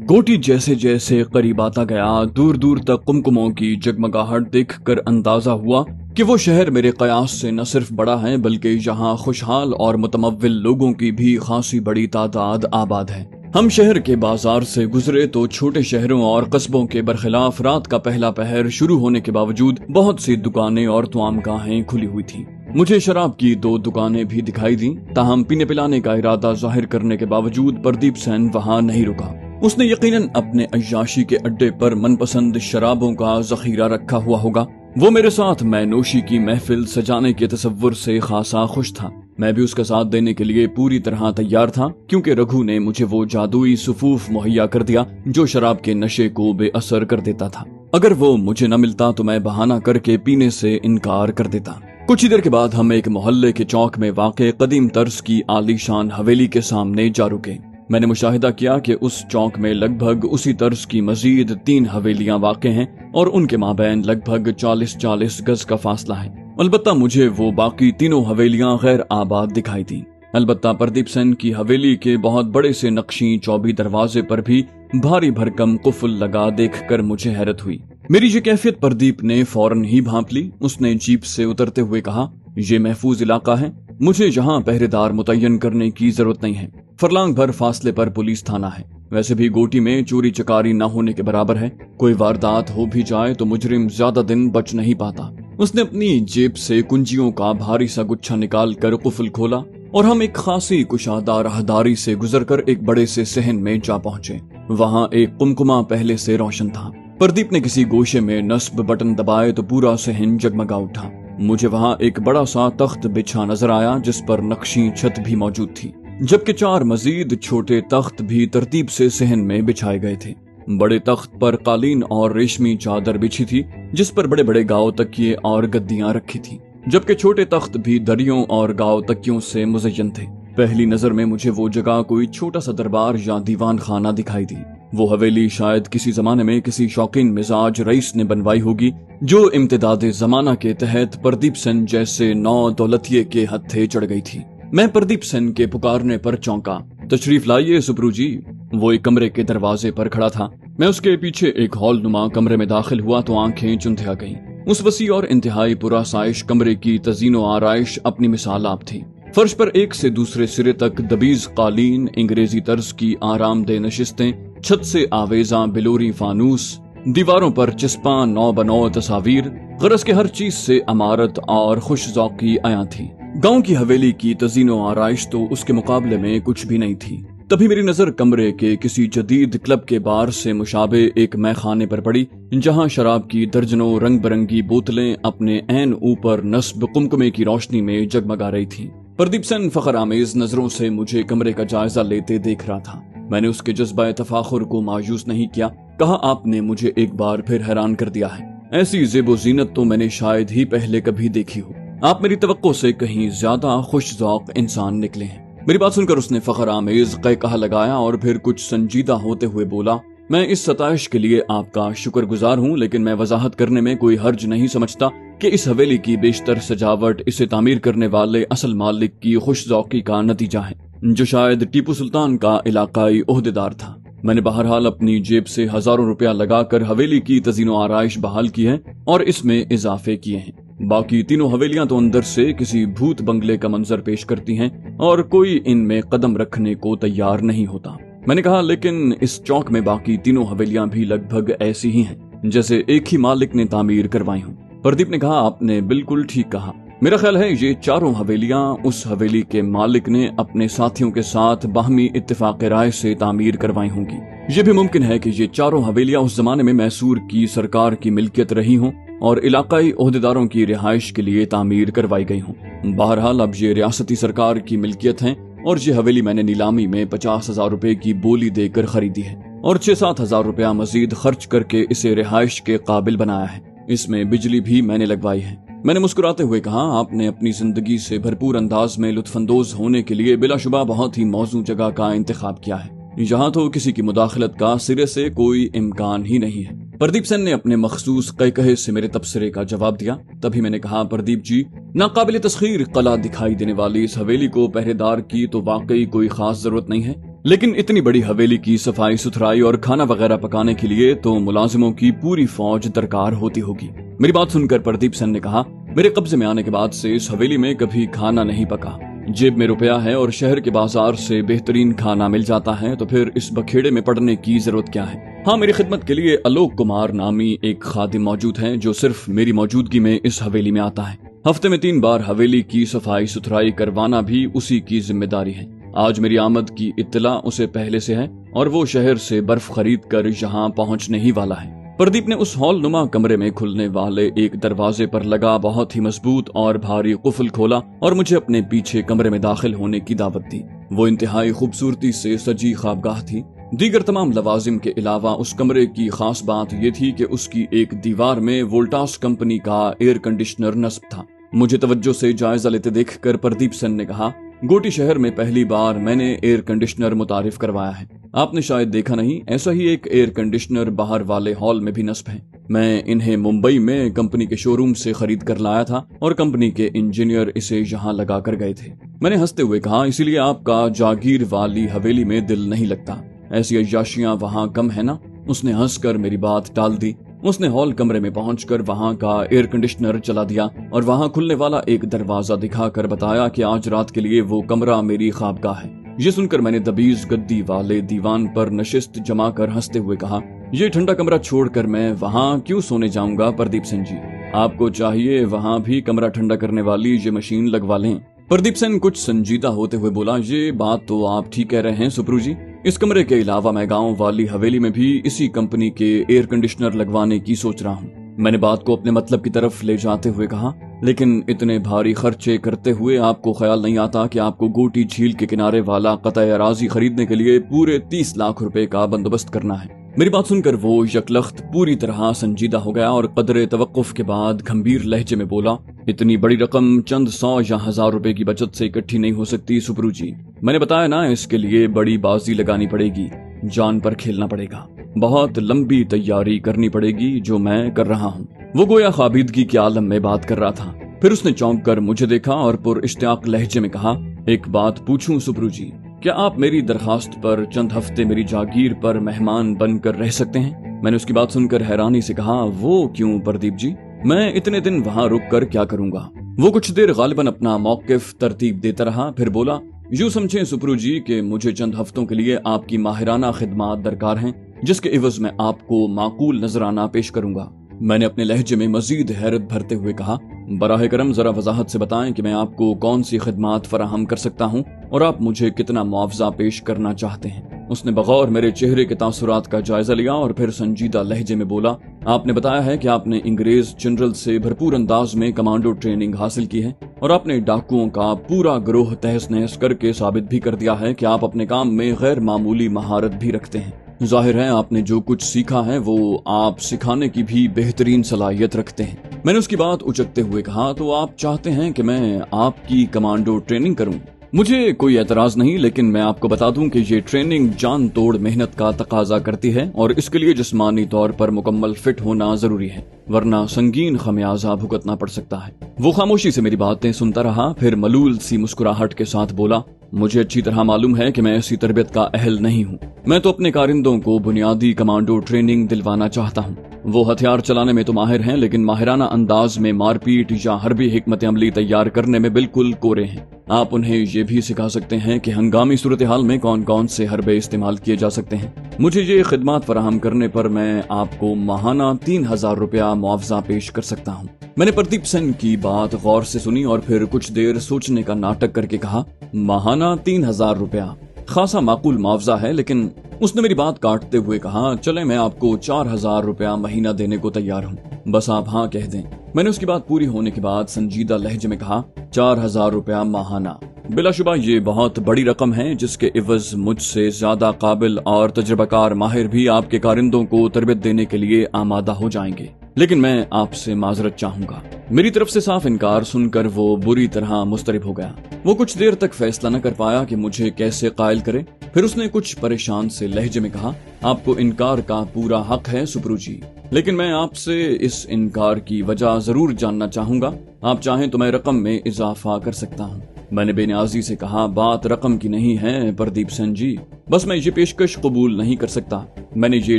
गोटी जैसे जैसे करीब आता गया, दूर दूर तक कुमकुमों की जगमगाहट देखकर अंदाजा हुआ कि वो शहर मेरे कयास से न सिर्फ बड़ा है बल्कि यहाँ खुशहाल और मुतमव्विल लोगों की भी खासी बड़ी तादाद आबाद है। हम शहर के बाजार से गुजरे तो छोटे शहरों और कस्बों के बरखिलाफ रात का पहला पहर शुरू होने के बावजूद बहुत सी दुकानें और तवामगाहें खुली हुई थी। मुझे शराब की 2 दुकानें भी दिखाई दी, ताहम पीने पिलाने का इरादा जाहिर करने के बावजूद प्रदीप सेन वहां नहीं रुका। उसने यकीनन अपने अय्याशी के अड्डे पर मनपसंद शराबों का जखीरा रखा हुआ होगा। वो मेरे साथ मैनोशी की महफिल सजाने के तसव्वुर से खासा खुश था। मैं भी उसका साथ देने के लिए पूरी तरह तैयार था, क्योंकि रघु ने मुझे वो जादुई सुफूफ मुहैया कर दिया जो शराब के नशे को बेअसर कर देता था। अगर वो मुझे न मिलता तो मैं बहाना करके पीने से इनकार कर देता। कुछ ही देर के बाद हम एक मोहल्ले के चौक में वाक़े कदीम तर्ज की आलीशान हवेली के सामने जा रुके। मैंने मुशाहिदा किया कि उस चौक में लगभग उसी तर्ज की मजीद 3 हवेलियां वाक़े हैं और उनके माबैन लगभग 40-40 गज का फासला है। अलबत्ता मुझे वो बाकी तीनों हवेलियां गैर आबाद दिखाई दी। अलबत्ता प्रदीप सेन की हवेली के बहुत बड़े से नक्शी चौबी दरवाजे पर भी भारी भरकम कुफल लगा देखकर मुझे हैरत हुई। मेरी ये कैफियत प्रदीप ने फौरन ही भांप ली। उसने जीप से उतरते हुए कहा, ये महफूज इलाका है, मुझे यहाँ पहरेदार मुतय्यन करने की जरूरत नहीं है। फरलांग भर फासले पर पुलिस थाना है। वैसे भी गोटी में चोरी चकारी न होने के बराबर है। कोई वारदात हो भी जाए तो मुजरिम ज्यादा दिन बच नहीं पाता। उसने अपनी जेब से कुंजियों का भारी सा गुच्छा निकाल कर कुफल खोला और हम एक खासी कुशादा राहदारी से गुजरकर एक बड़े से सहन में जा पहुंचे। वहाँ एक कुमकुमा पहले से रोशन था। प्रदीप ने किसी गोशे में नस्ब बटन दबाए तो पूरा सहन जगमगा उठा। मुझे वहाँ एक बड़ा सा तख्त बिछा नजर आया जिस पर नक्शी छत भी मौजूद थी, जबकि 4 मजीद छोटे तख्त भी तरतीब से सहन में बिछाए गए थे। बड़े तख्त पर कालीन और रेशमी चादर बिछी थी जिस पर बड़े बड़े गाव तकिए और गद्दियां रखी थी, जबकि छोटे तख्त भी दरियों और गाव तकियों से मुज़य्यन थे। पहली नजर में मुझे वो जगह कोई छोटा सा दरबार या दीवान खाना दिखाई दी। वो हवेली शायद किसी जमाने में किसी शौकीन मिजाज रईस ने बनवाई होगी जो इम्तिदाद जमाना के तहत प्रदीप सेन जैसे नौ दौलतिये के हत्थे चढ़ गई थी। मैं प्रदीप सेन के पुकारने पर चौंका। तशरीफ लाइए सुप्रू जी। वो एक कमरे के दरवाजे पर खड़ा था। मैं उसके पीछे एक हॉल नुमा कमरे में दाखिल हुआ तो आंखें चुंधिया गईं। उस वसी और इंतहाई पुरासाइश कमरे की तजीनो आराइश अपनी मिसाल आप थी। फर्श पर एक से दूसरे सिरे तक दबीज कालीन, अंग्रेजी तर्ज की आरामदेह नशिस्तें, छत से आवेजा बिलोरी फानूस, दीवारों पर चिस्पा 9 बनौ तस्वीर, गरज के हर चीज से अमारत और खुश ज़ौक़ी आया थी। गांव की हवेली की तजीनो आराइश तो उसके मुकाबले में कुछ भी नहीं थी। तभी मेरी नजर कमरे के किसी जदीद क्लब के बार से मुशाबे एक मैखाने पर पड़ी, जहां शराब की दर्जनों रंग बिरंगी बोतलें अपने ऐन ऊपर नस्ब कुमकुमे की रोशनी में जगमगा रही थीं। प्रदीप सेन फखर आमेज नजरों से मुझे कमरे का जायजा लेते देख रहा था। मैंने उसके जज्बा तफाखुर को मायूस नहीं किया। कहा, आपने मुझे एक बार फिर हैरान कर दिया है। ऐसी ज़ेबो ज़ीनत तो मैंने शायद ही पहले कभी देखी हो। आप मेरी तवक्को से कहीं ज्यादा खुश ज़ौक़ इंसान निकले हैं। मेरी बात सुनकर उसने फखर आमेज क़हक़हा लगाया और फिर कुछ संजीदा होते हुए बोला, मैं इस सताइश के लिए आपका शुक्रगुजार हूँ, लेकिन मैं वजाहत करने में कोई हर्ज नहीं समझता कि इस हवेली की बेशतर सजावट इसे तामीर करने वाले असल मालिक की खुश ज़ौक़ी का नतीजा है, जो शायद टीपू सुल्तान का इलाकाई ओहदेदार था। मैंने बहरहाल अपनी जेब से हजारों रुपया लगाकर हवेली की तजीनो आराइश बहाल की है और इसमें इजाफे किए हैं। बाकी तीनों हवेलियां तो अंदर से किसी भूत बंगले का मंजर पेश करती हैं और कोई इनमें कदम रखने को तैयार नहीं होता। मैंने कहा, लेकिन इस चौक में बाकी तीनों हवेलियां भी लगभग ऐसी ही हैं जैसे एक ही मालिक ने तामीर करवाई हों। प्रदीप ने कहा, आपने बिल्कुल ठीक कहा। मेरा ख्याल है ये 4 हवेलियां उस हवेली के मालिक ने अपने साथियों के साथ बाहमी इत्तेफाक राय से तामीर करवाई होंगी। ये भी मुमकिन है कि ये 4 हवेलियां उस जमाने में मैसूर की सरकार की मिल्कियत रही हों और इलाकाई ओहदेदारों की रिहाइश के लिए तामीर करवाई गई हों। बहरहाल अब ये रियासती सरकार की मिल्कियत है और ये हवेली मैंने नीलामी में 50,000 रुपए की बोली देकर खरीदी है और 6-7 हजार रुपया मजीद खर्च करके इसे रिहाइश के काबिल बनाया है। इसमें बिजली भी मैंने लगवाई है। मैंने मुस्कुराते हुए कहा, आपने अपनी जिंदगी से भरपूर अंदाज में लुत्फानंदोज होने के लिए बिलाशुबा बहुत ही मौजू जगह का इंतखाब किया है। यहाँ तो किसी की मुदाखलत का सिरे से कोई इम्कान ही नहीं है। प्रदीप सेन ने अपने मखसूस क़हक़हे से मेरे तबसरे का जवाब दिया। तभी मैंने कहा, प्रदीप जी, नाकाबिल तस्खीर कला दिखाई देने वाली इस हवेली को पहरेदार की तो वाकई कोई खास जरूरत नहीं है। लेकिन इतनी बड़ी हवेली की सफाई सुथराई और खाना वगैरह पकाने के लिए तो मुलाजिमों की पूरी फौज दरकार होती होगी। मेरी बात सुनकर प्रदीप सेन ने कहा, मेरे कब्जे में आने के बाद से इस हवेली में कभी खाना नहीं पका। जेब में रुपया है और शहर के बाजार से बेहतरीन खाना मिल जाता है, तो फिर इस बखेड़े में पड़ने की जरूरत क्या है। हाँ, मेरी खिदमत के लिए आलोक कुमार नामी एक खादिम मौजूद है जो सिर्फ मेरी मौजूदगी में इस हवेली में आता है। हफ्ते में 3 बार हवेली की सफाई सुथराई करवाना भी उसी की जिम्मेदारी है। आज मेरी आमद की इत्तला उसे पहले से है और वो शहर से बर्फ खरीद कर यहाँ पहुँचने ही वाला है। प्रदीप ने उस हॉल नुमा कमरे में खुलने वाले एक दरवाजे पर लगा बहुत ही मजबूत और भारी कुफल खोला और मुझे अपने पीछे कमरे में दाखिल होने की दावत दी। वो इंतहाई खूबसूरती से सजी ख्वाबगाह थी। दीगर तमाम लवाजिम के अलावा उस कमरे की खास बात ये थी कि उसकी एक दीवार में वोल्टास कंपनी का एयर कंडीशनर नस्ब था। मुझे तवज्जो से जायजा लेते देखकर प्रदीप सेन ने कहा, गोटी शहर में पहली बार मैंने एयर कंडीशनर मुतारिफ करवाया है। आपने शायद देखा नहीं, ऐसा ही एक एयर कंडीशनर बाहर वाले हॉल में भी नस्ब है। मैं इन्हें मुंबई में कंपनी के शोरूम से खरीद कर लाया था और कंपनी के इंजीनियर इसे यहाँ लगा कर गए थे। मैंने हंसते हुए कहा, इसीलिए आपका जागीर वाली हवेली में दिल नहीं लगता, ऐसी अय्याशियां वहाँ कम है ना। उसने हंसकर मेरी बात टाल दी। उसने हॉल कमरे में पहुंचकर वहां का एयर कंडीशनर चला दिया और वहां खुलने वाला एक दरवाजा दिखाकर बताया कि आज रात के लिए वो कमरा मेरी ख्वाबगाह है। ये सुनकर मैंने दबीज गद्दी वाले दीवान पर नशिस्त जमा कर हंसते हुए कहा, ये ठंडा कमरा छोड़कर मैं वहां क्यों सोने जाऊंगा प्रदीप सेन जी। आपको चाहिए वहां भी कमरा ठंडा करने वाली ये मशीन लगवा लें। प्रदीप सेन कुछ संजीदा होते हुए बोला, ये बात तो आप ठीक कह रहे हैं सुप्रू जी। इस कमरे के अलावा मैं गांव वाली हवेली में भी इसी कंपनी के एयर कंडीशनर लगवाने की सोच रहा हूँ। मैंने बात को अपने मतलब की तरफ ले जाते हुए कहा, लेकिन इतने भारी खर्चे करते हुए आपको ख्याल नहीं आता कि आपको गोटी झील के किनारे वाला कतई अराजी खरीदने के लिए पूरे 30 लाख रुपए का बंदोबस्त करना है। मेरी बात सुनकर वो यकलख्त पूरी तरह संजीदा हो गया और कदरे तवक्कुफ के बाद गंभीर लहजे में बोला, इतनी बड़ी रकम चंद 100 या 1000 रुपए की बचत से इकट्ठी नहीं हो सकती सुप्रू जी। मैंने बताया ना, इसके लिए बड़ी बाजी लगानी पड़ेगी, जान पर खेलना पड़ेगा, बहुत लंबी तैयारी करनी पड़ेगी जो मैं कर रहा हूँ। वो गोया ख्वाबीदगी के आलम में बात कर रहा था। फिर उसने चौंक कर मुझे देखा और पुर इश्तियाक लहजे में कहा, एक बात पूछूं सुप्रू जी, क्या आप मेरी दरखास्त पर चंद हफ्ते मेरी जागीर पर मेहमान बनकर रह सकते हैं। मैंने उसकी बात सुनकर हैरानी से कहा, वो क्यों प्रदीप जी, मैं इतने दिन वहाँ रुक कर क्या करूंगा। वो कुछ देर गालिबन अपना मौकिफ तरतीब देता रहा, फिर बोला, यूं समझें सुप्रू जी कि मुझे चंद हफ्तों के लिए आपकी माहिराना खिदमात दरकार हैं, जिसके इवज में आपको माकूल नजराना पेश करूंगा। मैंने अपने लहजे में मजीद हैरत भरते हुए कहा, बराह करम जरा वजाहत से बताएं कि मैं आपको कौन सी खिदमात फराहम कर सकता हूं और आप मुझे कितना मुआवजा पेश करना चाहते हैं। उसने बगौर मेरे चेहरे के तासुरात का जायजा लिया और फिर संजीदा लहजे में बोला, आपने बताया है कि आपने अंग्रेज जनरल से भरपूर अंदाज में कमांडो ट्रेनिंग हासिल की है और आपने डाकुओं का पूरा ग्रोह तहस नहस करके साबित भी कर दिया है कि आप अपने काम में गैर मामूली महारत भी रखते हैं। जाहिर है आपने जो कुछ सीखा है वो आप सिखाने की भी बेहतरीन सलाहियत रखते हैं। मैंने उसकी बात उचकते हुए कहा, तो आप चाहते हैं कि मैं आपकी कमांडो ट्रेनिंग करूं। मुझे कोई एतराज नहीं, लेकिन मैं आपको बता दूं कि ये ट्रेनिंग जान तोड़ मेहनत का तकाजा करती है और इसके लिए जिस्मानी तौर पर मुकम्मल फिट होना जरूरी है, वरना संगीन खमियाजा भुगतना पड़ सकता है। वो खामोशी से मेरी बातें सुनता रहा, फिर मलूल सी मुस्कुराहट के साथ बोला, मुझे अच्छी तरह मालूम है कि मैं ऐसी तरबियत का अहल नहीं हूँ। मैं तो अपने कारिंदों को बुनियादी कमांडो ट्रेनिंग दिलवाना चाहता हूँ। वो हथियार चलाने में तो माहिर हैं, लेकिन माहिराना अंदाज में मारपीट या हरबी हिकमत अमली तैयार करने में बिल्कुल कोरे हैं। आप उन्हें ये भी सिखा सकते हैं कि हंगामी सूरत हाल में कौन कौन से हरबे इस्तेमाल किए जा सकते हैं। मुझे ये खिदमात फराहम करने पर मैं आपको माहाना 3000 रुपया मुआवजा पेश कर सकता हूँ। मैंने प्रदीप सेन की बात गौर से सुनी और फिर कुछ देर सोचने का नाटक करके कहा, माहाना 3000 रुपया खासा माकूल मुआवजा है, लेकिन उसने मेरी बात काटते हुए कहा, चले मैं आपको 4000 रुपया महीना देने को तैयार हूँ, बस आप हाँ कह दें। मैंने उसकी बात पूरी होने के बाद संजीदा लहजे में कहा, 4000 रुपया माहाना, बिलाशुबा ये बहुत बड़ी रकम है जिसके इवज मुझसे ज्यादा काबिल और तजुर्बाकार माहिर भी आपके कारिंदों को तरबियत देने के लिए आमादा हो जाएंगे, लेकिन मैं आपसे माजरत चाहूंगा। मेरी तरफ से साफ इनकार सुनकर वो बुरी तरह मुस्तरिब हो गया। वो कुछ देर तक फैसला न कर पाया कि मुझे कैसे कायल करे। फिर उसने कुछ परेशान से लहजे में कहा, आपको इनकार का पूरा हक है सुप्रू जी, लेकिन मैं आपसे इस इनकार की वजह जरूर जानना चाहूंगा। आप चाहें तो मैं रकम में इजाफा कर सकता हूँ। मैंने बेनियाजी से कहा, बात रकम की नहीं है प्रदीप सेन जी, बस मैं ये पेशकश कबूल नहीं कर सकता। मैंने ये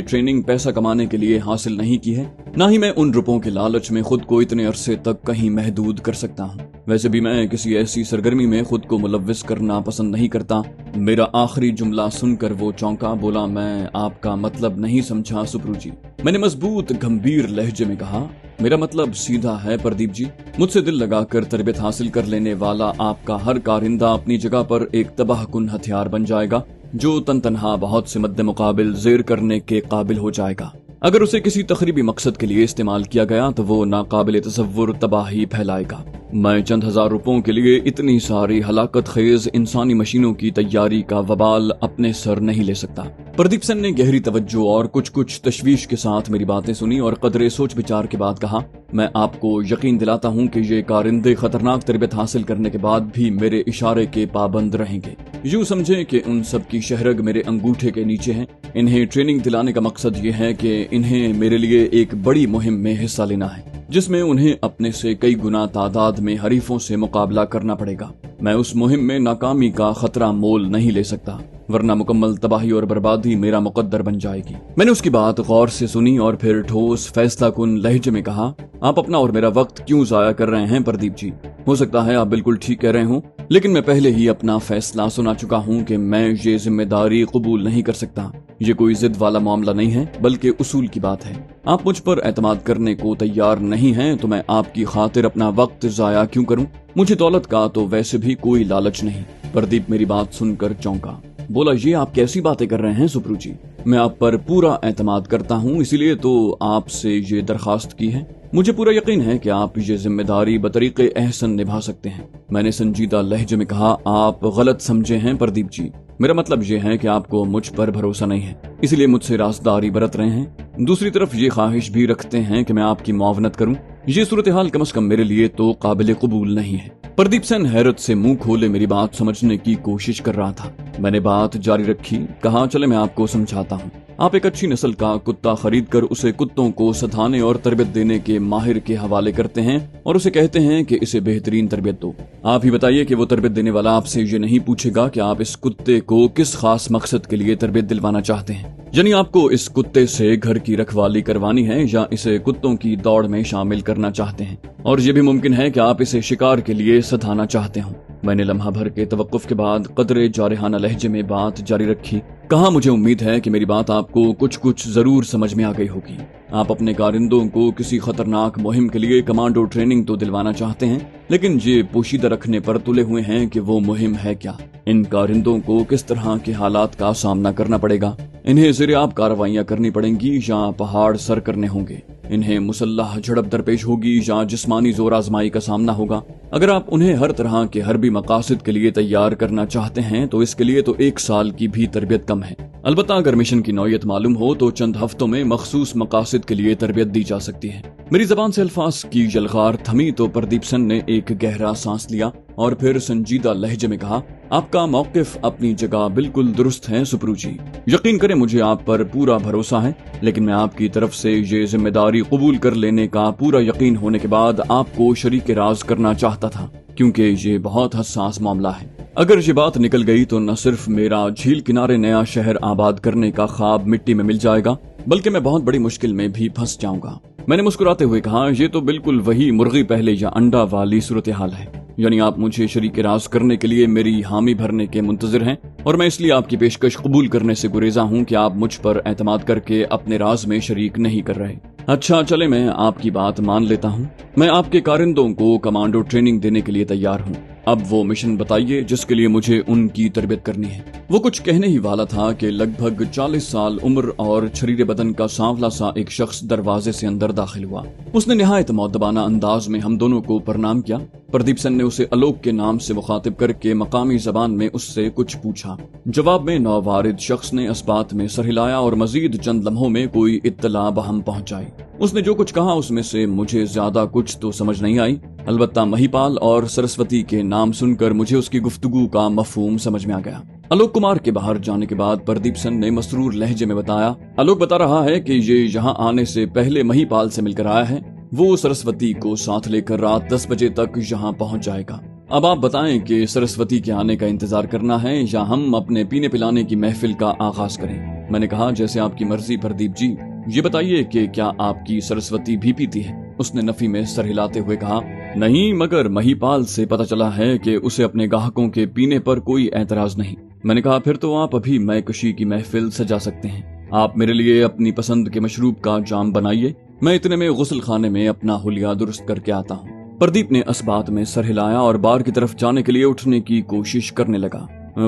ट्रेनिंग पैसा कमाने के लिए हासिल नहीं की है, ना ही मैं उन रुपयों के लालच में खुद को इतने अरसे तक कहीं महदूद कर सकता हूँ। वैसे भी मैं किसी ऐसी सरगर्मी में खुद को मुलव्विस करना पसंद नहीं करता। मेरा आखिरी जुमला सुनकर वो चौंका। बोला, मैं आपका मतलब नहीं समझा सुप्रू जी। मैंने मजबूत गंभीर लहजे में कहा, मेरा मतलब सीधा है प्रदीप जी, मुझसे दिल लगाकर तरबियत हासिल कर लेने वाला आपका हर कारिंदा अपनी जगह पर एक तबाहकुन हथियार बन जाएगा, जो तनतनहा बहुत से मद्दे मुकाबिल ज़ेर करने के काबिल हो जाएगा। अगर उसे किसी तखरीबी मकसद के लिए इस्तेमाल किया गया तो वो नाकाबिल तसव्वुर तबाही फैलाएगा। मैं चंद हजार रुपयों के लिए इतनी सारी हलाकत खेज इंसानी मशीनों की तैयारी का वबाल अपने सर नहीं ले सकता। प्रदीप सेन ने गहरी तवज्जो और कुछ तशवीश के साथ मेरी बातें सुनी और कदरे सोच विचार के बाद कहा, मैं आपको यकीन दिलाता हूँ कि ये कारिंदे खतरनाक तरबियत हासिल करने के बाद भी मेरे इशारे के पाबंद रहेंगे। यूं समझें कि उन सब की शहरग मेरे अंगूठे के नीचे है। इन्हें ट्रेनिंग दिलाने का मकसद ये है कि इन्हें मेरे लिए एक बड़ी मुहिम में हिस्सा लेना है, जिसमें उन्हें अपने से कई गुना तादाद में हरीफों से मुकाबला करना पड़ेगा। मैं उस मुहिम में नाकामी का खतरा मोल नहीं ले सकता, वरना मुकम्मल तबाही और बर्बादी मेरा मुकद्दर बन जाएगी। मैंने उसकी बात गौर से सुनी और फिर ठोस फैसला कुन लहजे में कहा, आप अपना और मेरा वक्त क्यों जाया कर रहे हैं प्रदीप जी? हो सकता है आप बिल्कुल ठीक कह रहे हो, लेकिन मैं पहले ही अपना फैसला सुना चुका हूँ कि मैं ये जिम्मेदारी कबूल नहीं कर सकता। ये कोई जिद वाला मामला नहीं है, बल्कि उसूल की बात है। आप मुझ पर एतमाद करने को तैयार नहीं हैं तो मैं आपकी खातिर अपना वक्त जाया क्यों करूं? मुझे दौलत का तो वैसे भी कोई लालच नहीं। प्रदीप मेरी बात सुनकर चौंका। बोला, ये आप कैसी बातें कर रहे हैं सुप्रू जी? मैं आप पर पूरा एतमाद करता हूँ, इसीलिए तो आपसे ये दरखास्त की है। मुझे पूरा यकीन है कि आप ये जिम्मेदारी बतरीके एहसन निभा सकते हैं। मैंने संजीदा लहजे में कहा, आप गलत समझे हैं प्रदीप जी। मेरा मतलब ये है कि आपको मुझ पर भरोसा नहीं है, इसलिए मुझसे राजदारी बरत रहे हैं। दूसरी तरफ ये ख्वाहिश भी रखते हैं कि मैं आपकी मुआवनत करूं। ये सूरत हाल कम से कम मेरे लिए तो काबिल कबूल नहीं है। प्रदीप सेन हैरत से मुंह खोले मेरी बात समझने की कोशिश कर रहा था। मैंने बात जारी रखी, कहा, चले मैं आपको समझाता हूँ। आप एक अच्छी नस्ल का कुत्ता खरीद कर उसे कुत्तों को सधाने और तरबियत देने के माहिर के हवाले करते हैं और उसे कहते हैं कि इसे बेहतरीन तरबियत दो। आप ही बताइए कि वो तरबियत देने वाला आपसे ये नहीं पूछेगा कि आप इस कुत्ते को किस खास मकसद के लिए तरबियत दिलवाना चाहते हैं। यानी आपको इस कुत्ते से घर की रखवाली करवानी है या इसे कुत्तों की दौड़ में शामिल करना चाहते हैं, और ये भी मुमकिन है कि आप इसे शिकार के लिए सधाना चाहते हो। मैंने लम्हा भर के तवक्कुफ के बाद कदरे जारिहाना लहजे में बात जारी रखी, कहा, मुझे उम्मीद है कि मेरी बात आपको कुछ जरूर समझ में आ गई होगी। आप अपने कारिंदों को किसी खतरनाक मुहिम के लिए कमांडो ट्रेनिंग तो दिलवाना चाहते हैं, लेकिन ये पोशीदा रखने पर तुले हुए हैं कि वो मुहिम है क्या, इन कारिंदों को किस तरह के हालात का सामना करना पड़ेगा, इन्हें ज़ेर-ए-आब कार्रवाइयां करनी पड़ेंगी या पहाड़ सर करने होंगे, इन्हें मुसल्लह झड़प दरपेश होगी या जिस्मानी जोर आजमाई का सामना होगा। अगर आप उन्हें हर तरह के हरबी मकासद के लिए तैयार करना चाहते हैं तो इसके लिए तो 1 साल की भी तरबियत कम है। अलबत्ता अगर मिशन की नौयत मालूम हो तो चंद हफ्तों में मखसूस मकासद के लिए तरबियत दी जा सकती है। मेरी जबान से अल्फाज की जलगार थमी तो प्रदीप सेन ने एक गहरा सांस लिया और फिर संजीदा लहजे में कहा, आपका मौकिफ अपनी जगह बिल्कुल दुरुस्त है सुप्रू जी। यकीन करें मुझे आप पर पूरा भरोसा है, लेकिन मैं आपकी तरफ से ये जिम्मेदारी कबूल कर लेने का पूरा यकीन होने के बाद आपको शरीक राज करना चाहता था, क्योंकि ये बहुत हसास मामला है। अगर ये बात निकल गई तो न सिर्फ मेरा झील किनारे नया शहर आबाद करने का ख्वाब मिट्टी में मिल जाएगा, बल्कि मैं बहुत बड़ी मुश्किल में भी फंस जाऊंगा। मैंने मुस्कुराते हुए कहा, ये तो बिल्कुल वही मुर्गी पहले या अंडा वाली सूरत हाल है। यानी आप मुझे शरीक राज करने के लिए मेरी हामी भरने के मुंतजिर हैं, और मैं इसलिए आपकी पेशकश कबूल करने से गुरेजा हूँ कि आप मुझ पर एतमाद करके अपने राज में शरीक नहीं कर रहे। अच्छा, चले मैं आपकी बात मान लेता हूँ। मैं आपके कारिंदों को कमांडो ट्रेनिंग देने के लिए तैयार हूँ। अब वो मिशन बताइए जिसके लिए मुझे उनकी तरबियत करनी है। वो कुछ कहने ही वाला था कि लगभग 40 साल उम्र और शरीर बदन का सांवला सा एक शख्स दरवाजे से अंदर दाखिल हुआ। उसने निहायत मौदबाना अंदाज में हम दोनों को प्रणाम किया। प्रदीप सेन ने उसे आलोक के नाम से मुखातिब करके मकामी जबान में उससे कुछ पूछा। जवाब में नौवारिद शख्स ने इस्बात में सर हिलाया और मजीद चंद लम्हों में कोई इत्तला बहम पहुंचाई। उसने जो कुछ कहा उसमें से मुझे ज्यादा कुछ तो समझ नहीं आई, अलबत्ता महिपाल और सरस्वती के नाम सुनकर मुझे उसकी गुफ्तगू का मफहूम समझ में आ गया। आलोक कुमार के बाहर जाने के बाद प्रदीप सेन ने मसरूर लहजे में बताया, आलोक बता रहा है कि ये यहाँ आने से पहले महिपाल से मिलकर आया है। वो सरस्वती को साथ लेकर रात 10 बजे तक यहाँ पहुँच जाएगा। اب آپ بتائیں کہ سرسوتی کے آنے کا انتظار کرنا ہے یا ہم اپنے پینے پلانے کی محفل کا آغاز کریں؟ میں نے کہا جیسے آپ کی مرضی پردیپ جی، یہ بتائیے کہ کیا آپ کی سرسوتی بھی پیتی ہے؟ اس نے نفی میں سر ہلاتے ہوئے کہا نہیں، مگر مہیپال سے پتہ چلا ہے کہ اسے اپنے گاہکوں کے پینے پر کوئی اعتراض نہیں۔ میں نے کہا پھر تو آپ ابھی میں کشی کی محفل سجا سکتے ہیں۔ آپ میرے لیے اپنی پسند کے مشروب کا جام بنائیے، میں اتنے میں غسل خانے میں اپنا حلیہ درست کر کے آتا ہوں۔ پردیپ نے اس بات میں سر ہلایا اور بار کی طرف جانے کے لیے اٹھنے کی کوشش کرنے لگا۔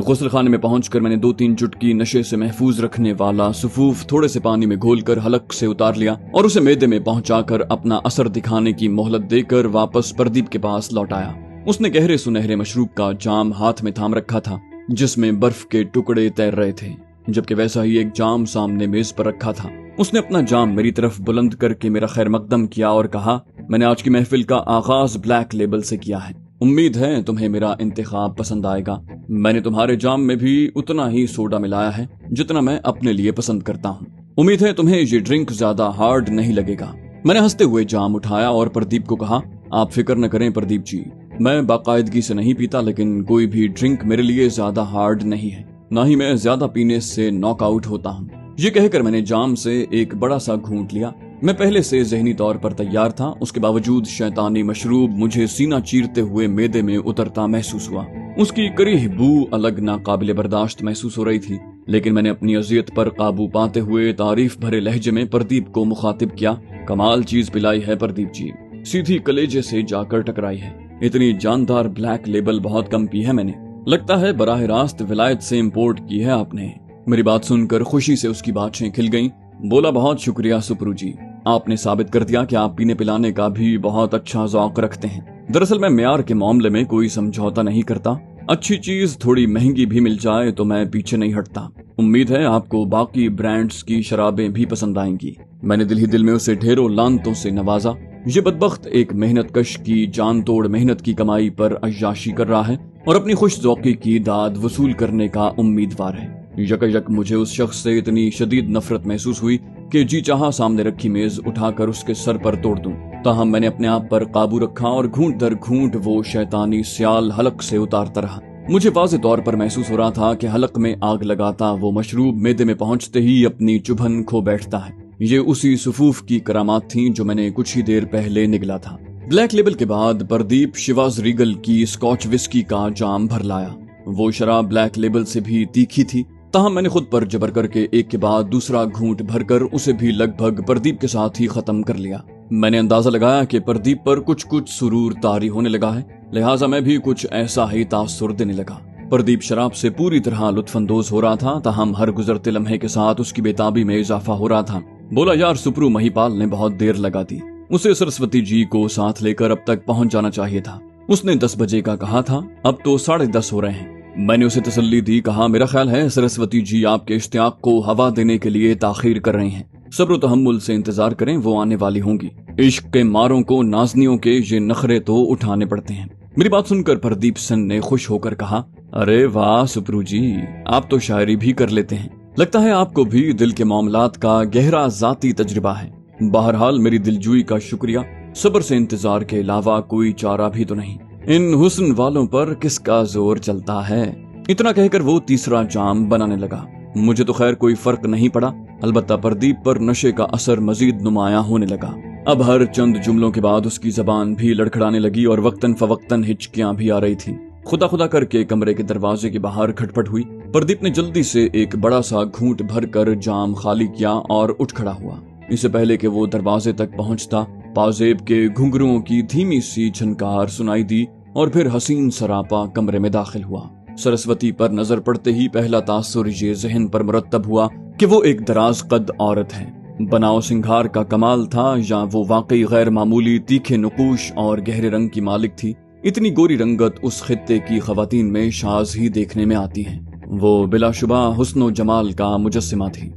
غسل خانے میں پہنچ کر میں نے 2-3 چٹکی نشے سے محفوظ رکھنے والا سفوف تھوڑے سے پانی میں گھول کر حلق سے اتار لیا اور اسے معدے میں پہنچا کر اپنا اثر دکھانے کی مہلت دے کر واپس پردیپ کے پاس لوٹ آیا۔ اس نے گہرے سنہرے مشروب کا جام ہاتھ میں تھام رکھا تھا جس میں برف کے ٹکڑے تیر رہے تھے، جبکہ ویسا ہی ایک جام سامنے میز پر رکھا تھا۔ اس نے اپنا جام میری طرف بلند کر کے میرا خیر مقدم کیا اور کہا میں نے آج کی محفل کا آغاز بلیک لیبل سے کیا ہے، امید ہے تمہیں میرا انتخاب پسند آئے گا۔ میں نے تمہارے جام میں بھی اتنا ہی سوڈا ملایا ہے جتنا میں اپنے لیے پسند کرتا ہوں، امید ہے تمہیں یہ ڈرنک زیادہ ہارڈ نہیں لگے گا۔ میں نے ہنستے ہوئے جام اٹھایا اور پردیپ کو کہا آپ فکر نہ کریں پردیپ جی، میں باقاعدگی سے نہیں پیتا لیکن کوئی بھی ڈرنک میرے لیے زیادہ ہارڈ نہیں ہے، نہ ہی میں زیادہ پینے سے ناک آؤٹ ہوتا ہوں۔ یہ کہہ کر میں نے جام سے ایک بڑا سا گھونٹ لیا۔ میں پہلے سے ذہنی طور پر تیار تھا، اس کے باوجود شیطانی مشروب مجھے سینہ چیرتے ہوئے معدے میں اترتا محسوس ہوا۔ اس کی کریہ بو الگ ناقابل برداشت محسوس ہو رہی تھی، لیکن میں نے اپنی اذیت پر قابو پاتے ہوئے تعریف بھرے لہجے میں پردیپ کو مخاطب کیا کمال چیز پلائی ہے پردیپ جی، سیدھی کلیجے سے جا کر ٹکرائی ہے، اتنی جاندار بلیک لیبل بہت کم پی ہے میں نے، لگتا ہے براہ راست ولایت سے امپورٹ کی ہے آپ نے۔ میری بات سن کر خوشی سے اس کی باتیں کھل گئیں۔ بولا بہت شکریہ سپرو جی، آپ نے ثابت کر دیا کہ آپ پینے پلانے کا بھی بہت اچھا ذوق رکھتے ہیں۔ دراصل میں معیار کے معاملے میں کوئی سمجھوتا نہیں کرتا، اچھی چیز تھوڑی مہنگی بھی مل جائے تو میں پیچھے نہیں ہٹتا۔ امید ہے آپ کو باقی برانڈز کی شرابیں بھی پسند آئیں گی۔ میں نے دل ہی دل میں اسے ڈھیروں لعنتوں سے نوازا۔ یہ بدبخت ایک محنت کش کی جان توڑ محنت کی کمائی پر عیاشی کر رہا ہے اور اپنی خوش ذوقی کی داد وصول کرنے کا امیدوار ہے۔ یک مجھے اس شخص سے اتنی شدید نفرت محسوس ہوئی کہ جی چاہا سامنے رکھی میز اٹھا کر اس کے سر پر توڑ دوں، تاہم میں نے اپنے آپ پر قابو رکھا اور گھونٹ در گھونٹ وہ شیطانی سیال حلق سے اتارتا رہا۔ مجھے واضح طور پر محسوس ہو رہا تھا کہ حلق میں آگ لگاتا وہ مشروب معدے میں پہنچتے ہی اپنی چبھن کھو بیٹھتا ہے۔ یہ اسی سفوف کی کرامات تھیں جو میں نے کچھ ہی دیر پہلے نگلا تھا۔ بلیک لیبل کے بعد پردیپ شیواز ریگل کی اسکاچ وسکی کا جام بھر لایا۔ وہ شراب بلیک لیبل سے بھی تیکھی تھی، تاہم میں نے خود پر جبر کر کے ایک کے بعد دوسرا گھونٹ بھر کر اسے بھی لگ بھگ پردیپ کے ساتھ ہی ختم کر لیا۔ میں نے اندازہ لگایا کہ پردیپ پر کچھ سرور طاری ہونے لگا ہے، لہٰذا میں بھی کچھ ایسا ہی تاثر دینے لگا۔ پردیپ شراب سے پوری طرح لطف اندوز ہو رہا تھا، تاہم ہر گزرتے لمحے کے ساتھ اس کی بےتابی میں اضافہ ہو رہا تھا۔ بولا یار سپرو مہیپال نے بہت دیر لگا دی، اسے سرسوتی جی کو ساتھ لے کر اب تک پہنچ جانا چاہیے تھا۔ اس نے 10 بجے کا کہا تھا، اب تو 10:30 ہو رہے ہیں۔ میں نے اسے تسلی دی، کہا میرا خیال ہے سرسوتی جی آپ کے اشتیاق کو ہوا دینے کے لیے تاخیر کر رہے ہیں، صبر و تحمل سے انتظار کریں، وہ آنے والی ہوں گی۔ عشق کے ماروں کو نازنیوں کے یہ نخرے تو اٹھانے پڑتے ہیں۔ میری بات سن کر پردیپ سن نے خوش ہو کر کہا ارے واہ سپرو جی، آپ تو شاعری بھی کر لیتے ہیں، لگتا ہے آپ کو بھی دل کے معاملات کا گہرا ذاتی تجربہ ہے۔ بہرحال میری دلجوئی کا شکریہ، صبر سے انتظار کے علاوہ کوئی چارہ بھی تو نہیں، ان حسن والوں پر کس کا زور چلتا ہے۔ اتنا کہہ کر وہ تیسرا جام بنانے لگا۔ مجھے تو خیر کوئی فرق نہیں پڑا، البتہ پردیپ پر نشے کا اثر مزید نمایاں ہونے لگا۔ اب ہر چند جملوں کے بعد اس کی زبان بھی لڑکھڑانے لگی اور وقتاً فوقتاً ہچکیاں بھی آ رہی تھیں۔ خدا کر کے کمرے کے دروازے کے باہر کھٹپٹ ہوئی۔ پردیپ نے جلدی سے ایک بڑا سا گھونٹ بھر کر جام خالی کیا اور اٹھ کھڑا ہوا۔ اس سے پہلے کہ وہ دروازے تک پہنچتا، پازیب کے گھنگروں کی دھیمی سی جھنکار سنائی دی اور پھر حسین سراپا کمرے میں داخل ہوا۔ سرسوتی پر نظر پڑتے ہی پہلا تاثر یہ ذہن پر مرتب ہوا کہ وہ ایک دراز قد عورت ہے۔ بناؤ سنگھار کا کمال تھا یا وہ واقعی غیر معمولی تیکھے نقوش اور گہرے رنگ کی مالک تھی۔ اتنی گوری رنگت اس خطے کی خواتین میں شاذ ہی دیکھنے میں آتی ہیں۔ وہ بلا شبہ حسن و جمال کا مجسمہ تھی۔